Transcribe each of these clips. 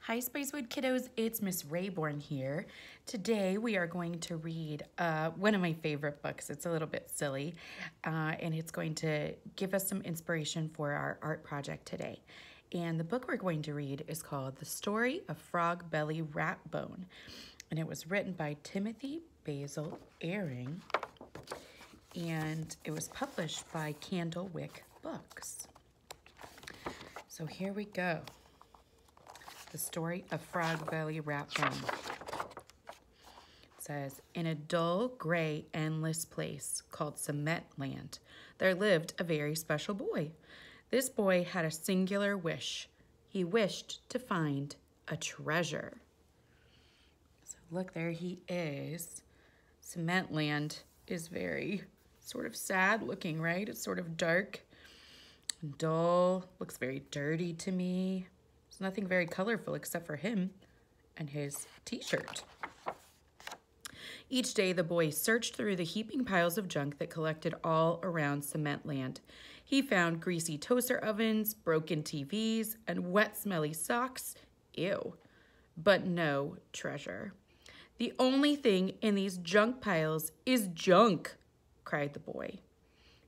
Hi Spicewood kiddos, it's Miss Rayborn here. Today we are going to read one of my favorite books. It's a little bit silly and it's going to give us some inspiration for our art project today. And the book we're going to read is called The Story of Frog Belly Ratbone. And it was written by Timothy Basil Eyring and it was published by Candlewick Books. So here we go. The Story of Frog Belly Ratbone. It says, in a dull, gray, endless place called Cement Land, there lived a very special boy. This boy had a singular wish. He wished to find a treasure. So look, there he is. Cement Land is very sort of sad looking, right? It's sort of dark and dull. Looks very dirty to me. There's nothing very colorful except for him and his t-shirt. Each day, the boy searched through the heaping piles of junk that collected all around Cement Land. He found greasy toaster ovens, broken TVs, and wet, smelly socks. Ew. But no treasure. The only thing in these junk piles is junk, cried the boy.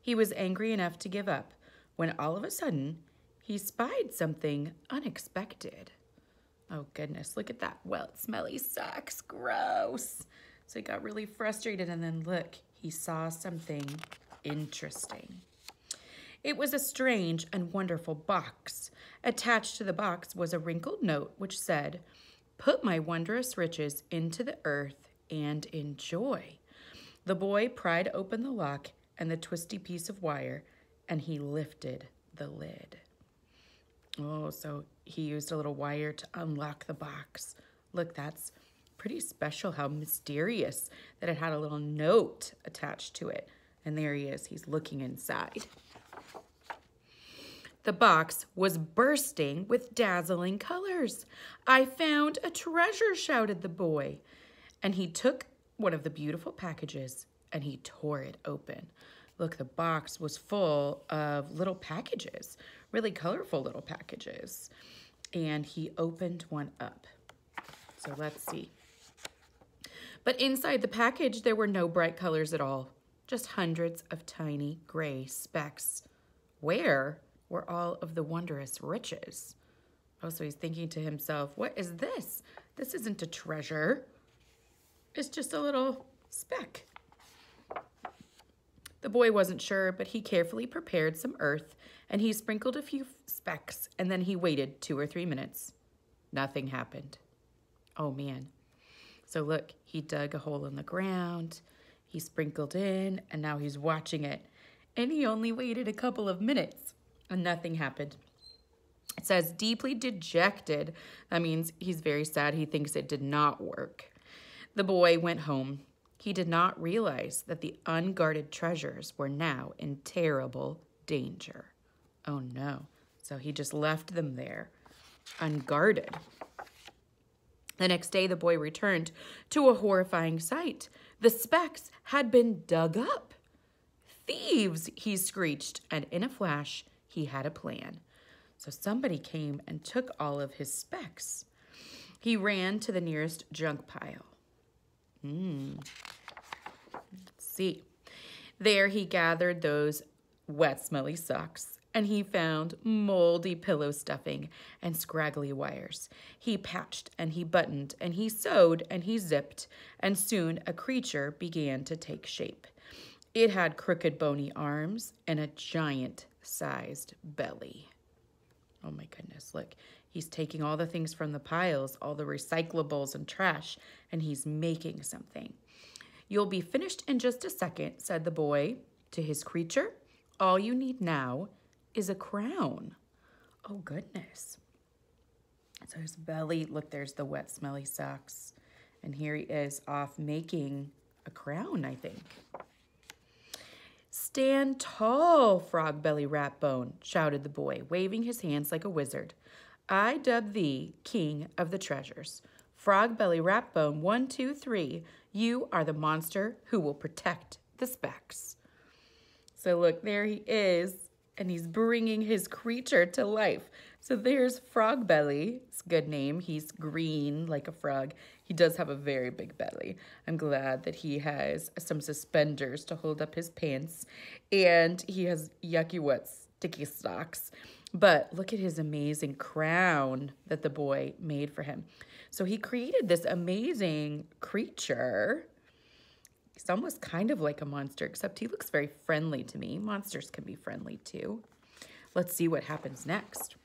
He was angry enough to give up when all of a sudden, he spied something unexpected. Oh goodness, look at that wet, smelly socks, gross. So he got really frustrated and then look, he saw something interesting. It was a strange and wonderful box. Attached to the box was a wrinkled note which said, "Put my wondrous riches into the earth and enjoy." The boy pried open the lock and the twisty piece of wire and he lifted the lid. Oh, so he used a little wire to unlock the box. Look, that's pretty special, how mysterious that it had a little note attached to it. And there he is, he's looking inside. The box was bursting with dazzling colors. "I found a treasure," shouted the boy. And he took one of the beautiful packages and he tore it open. Look, the box was full of little packages, really colorful little packages. And he opened one up. So let's see. But inside the package, there were no bright colors at all, just hundreds of tiny gray specks. Where were all of the wondrous riches? Oh, so he's thinking to himself, what is this? This isn't a treasure. It's just a little speck. The boy wasn't sure, but he carefully prepared some earth and he sprinkled a few specks and then he waited 2 or 3 minutes. Nothing happened. Oh man. So look, he dug a hole in the ground, he sprinkled in, and now he's watching it. And he only waited a couple of minutes and nothing happened. It says deeply dejected. That means he's very sad. He thinks it did not work. The boy went home. He did not realize that the unguarded treasures were now in terrible danger. Oh no. So he just left them there, unguarded. The next day, the boy returned to a horrifying sight. The specks had been dug up. "Thieves!" he screeched, and in a flash, he had a plan. So somebody came and took all of his specks. He ran to the nearest junk pile. Let's see. There he gathered those wet, smelly socks, and he found moldy pillow stuffing and scraggly wires. He patched and he buttoned and he sewed and he zipped, and soon a creature began to take shape. It had crooked, bony arms and a giant-sized belly. Oh my goodness, look. He's taking all the things from the piles, all the recyclables and trash, and he's making something. "You'll be finished in just a second," said the boy to his creature. "All you need now is a crown." Oh, goodness. So his belly, look, there's the wet, smelly socks. And here he is off making a crown, I think. "Stand tall, Frog Belly Ratbone," shouted the boy, waving his hands like a wizard. "I dub thee king of the treasures. Frog Belly Ratbone, 1, 2, 3. You are the monster who will protect the specks." So look, there he is, and he's bringing his creature to life. So there's Frog Belly. It's a good name. He's green like a frog. He does have a very big belly. I'm glad that he has some suspenders to hold up his pants. And he has yucky wet sticky socks. But look at his amazing crown that the boy made for him. So he created this amazing creature. He's almost kind of like a monster, except he looks very friendly to me. Monsters can be friendly too. Let's see what happens next.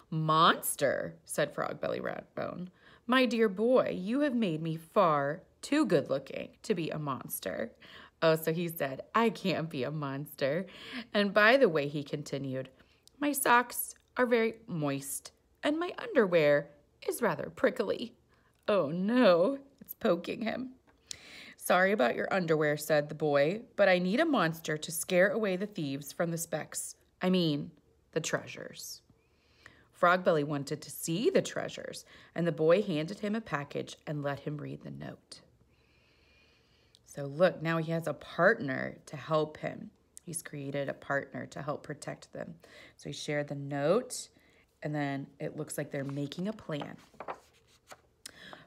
"Monster," said Frog Belly Ratbone, "my dear boy, you have made me far too good looking to be a monster." Oh, so he said, "I can't be a monster." And by the way, he continued, "my socks are very moist and my underwear is rather prickly." Oh no, it's poking him. "Sorry about your underwear," said the boy, "but I need a monster to scare away the thieves from the specks. I mean, the treasures." Frog Belly wanted to see the treasures, and the boy handed him a package and let him read the note. So look, now he has a partner to help him. He's created a partner to help protect them. So he shared the note, and then it looks like they're making a plan.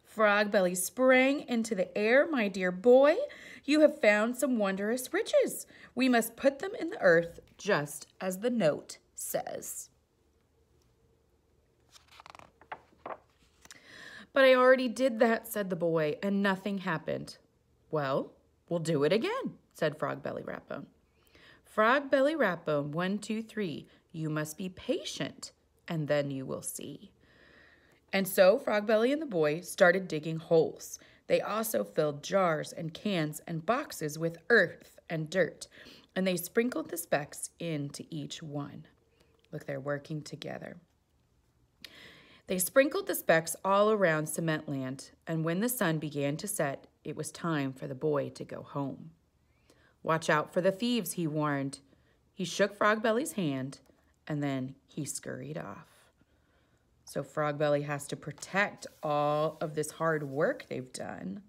"Frog Belly sprang into the air. My dear boy, you have found some wondrous riches. We must put them in the earth, just as the note says." "But I already did that," said the boy, "and nothing happened." "Well, we'll do it again," said Frog Belly Ratbone. "Frog Belly Ratbone, 1, 2, 3, you must be patient, and then you will see." And so Frog Belly and the boy started digging holes. They also filled jars and cans and boxes with earth and dirt, and they sprinkled the specks into each one. Look, they're working together. They sprinkled the specks all around Cement Land, and when the sun began to set, it was time for the boy to go home. "Watch out for the thieves," he warned. He shook Frog Belly's hand, and then he scurried off. So Frog Belly has to protect all of this hard work they've done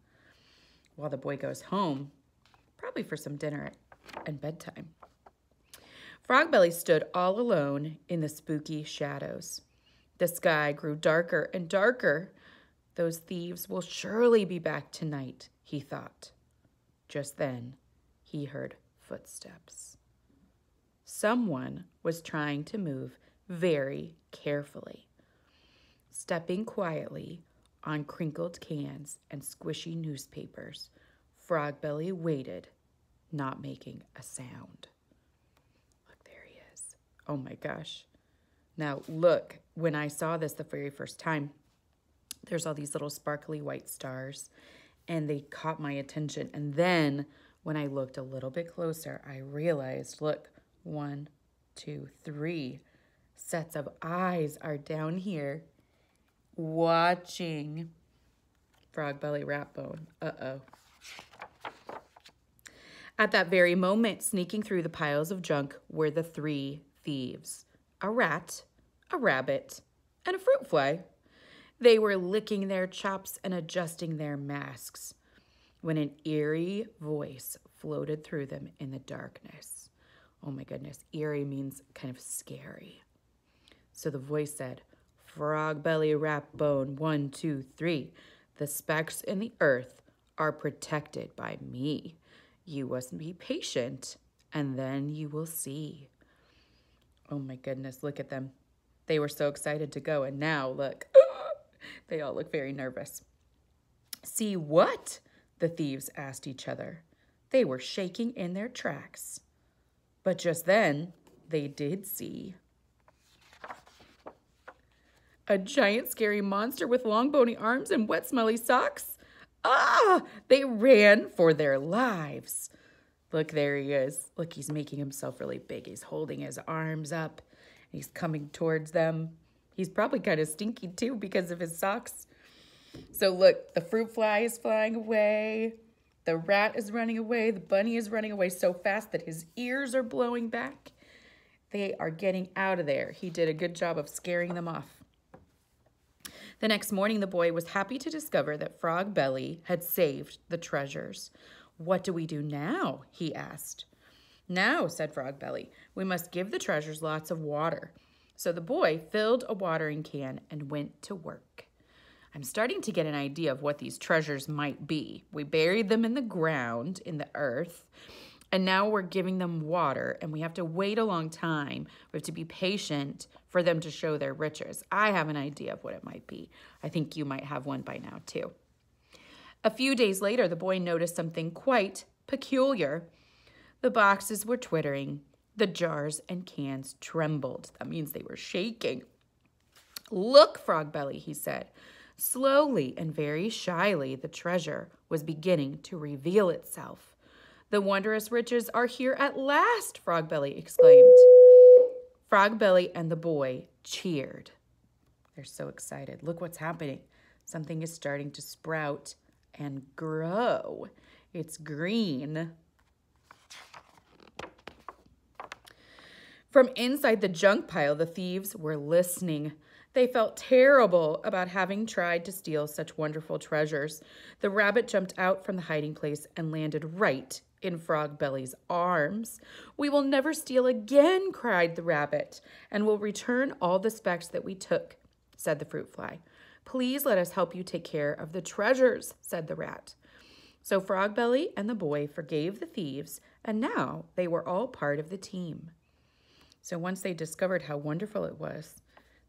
while the boy goes home, probably for some dinner and bedtime. Frog Belly stood all alone in the spooky shadows. The sky grew darker and darker. "Those thieves will surely be back tonight," he thought. Just then, he heard footsteps. Someone was trying to move very carefully, stepping quietly on crinkled cans and squishy newspapers. Frog Belly waited, not making a sound. Look, there he is. Oh my gosh. Now, look, when I saw this the very first time, there's all these little sparkly white stars, and they caught my attention. And then when I looked a little bit closer, I realized, look, 1, 2, 3 sets of eyes are down here watching Frog Belly Ratbone. Uh-oh. At that very moment, sneaking through the piles of junk were the 3 thieves. A rat, a rabbit, and a fruit fly. They were licking their chops and adjusting their masks when an eerie voice floated through them in the darkness. Oh my goodness, eerie means kind of scary. So the voice said, "Frog Belly Ratbone, 1, 2, 3. The specks in the earth are protected by me. You must be patient, and then you will see." Oh my goodness, look at them. They were so excited to go, and now look, they all look very nervous. "See what?" the thieves asked each other. They were shaking in their tracks. But just then, they did see a giant scary monster with long bony arms and wet smelly socks. Ah! They ran for their lives. Look, there he is. Look, he's making himself really big. He's holding his arms up. He's coming towards them. He's probably kind of stinky too because of his socks. So look, the fruit fly is flying away. The rat is running away. The bunny is running away so fast that his ears are blowing back. They are getting out of there. He did a good job of scaring them off. The next morning, the boy was happy to discover that Frog Belly had saved the treasures. "What do we do now?" he asked. "Now," said Frog Belly, "we must give the treasures lots of water." So the boy filled a watering can and went to work. I'm starting to get an idea of what these treasures might be. We buried them in the ground, in the earth, and now we're giving them water, and we have to wait a long time. We have to be patient for them to show their riches. I have an idea of what it might be. I think you might have one by now, too. A few days later, the boy noticed something quite peculiar. The boxes were twittering. The jars and cans trembled. That means they were shaking. "Look, Frogbelly," he said. Slowly and very shyly, the treasure was beginning to reveal itself. "The wondrous riches are here at last," Frogbelly exclaimed. Frogbelly and the boy cheered. They're so excited. Look what's happening. Something is starting to sprout and grow. It's green. From inside the junk pile, the thieves were listening. They felt terrible about having tried to steal such wonderful treasures. The rabbit jumped out from the hiding place and landed right in Frogbelly's arms. "We will never steal again," cried the rabbit, "and will return all the specks that we took," said the fruit fly. "Please let us help you take care of the treasures," said the rat. So Frogbelly and the boy forgave the thieves, and now they were all part of the team. So once they discovered how wonderful it was,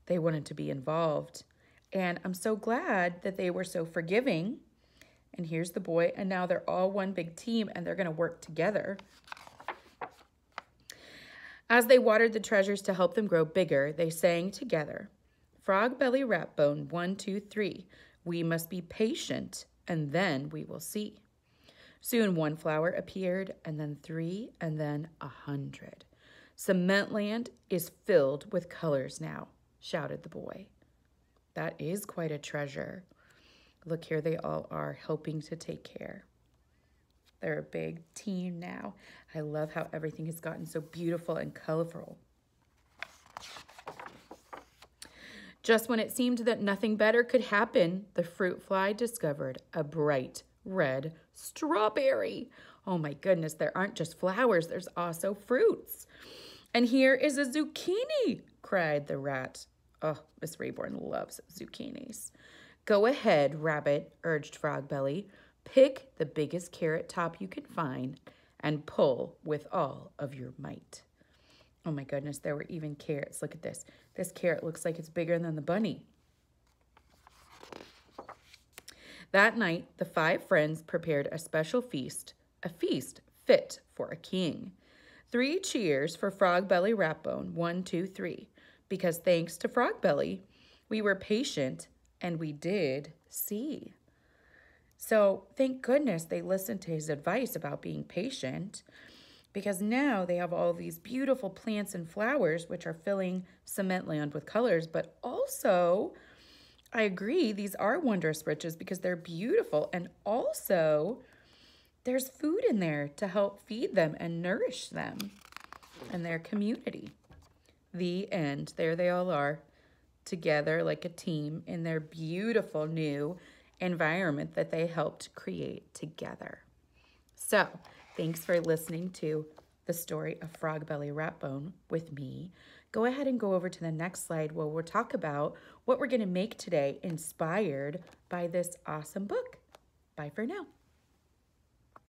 they wanted to be involved. And I'm so glad that they were so forgiving. And here's the boy, and now they're all one big team, and they're going to work together. As they watered the treasures to help them grow bigger, they sang together, "Frogbelly, Ratbone, 1, 2, 3. We must be patient, and then we will see." Soon one flower appeared, and then 3, and then 100. "Cementland is filled with colors now," shouted the boy. That is quite a treasure. Look, here they all are helping to take care. They're a big team now. I love how everything has gotten so beautiful and colorful. Just when it seemed that nothing better could happen, the fruit fly discovered a bright red strawberry. Oh my goodness, there aren't just flowers, there's also fruits. "And here is a zucchini," cried the rat. Oh, Miss Rayborn loves zucchinis. "Go ahead, rabbit," urged Frogbelly. "Pick the biggest carrot top you can find and pull with all of your might." Oh my goodness, there were even carrots. Look at this. This carrot looks like it's bigger than the bunny. That night, the 5 friends prepared a special feast, a feast fit for a king. 3 cheers for Frogbelly Ratbone, 1, 2, 3. Because thanks to Frogbelly, we were patient and we did see. So thank goodness they listened to his advice about being patient, because now they have all these beautiful plants and flowers which are filling Cementland with colors, but also, I agree, these are wondrous riches because they're beautiful, and also there's food in there to help feed them and nourish them and their community. The end. There they all are, together like a team in their beautiful new environment that they helped create together. So, thanks for listening to the story of Frogbelly Ratbone with me. Go ahead and go over to the next slide where we'll talk about what we're going to make today inspired by this awesome book. Bye for now.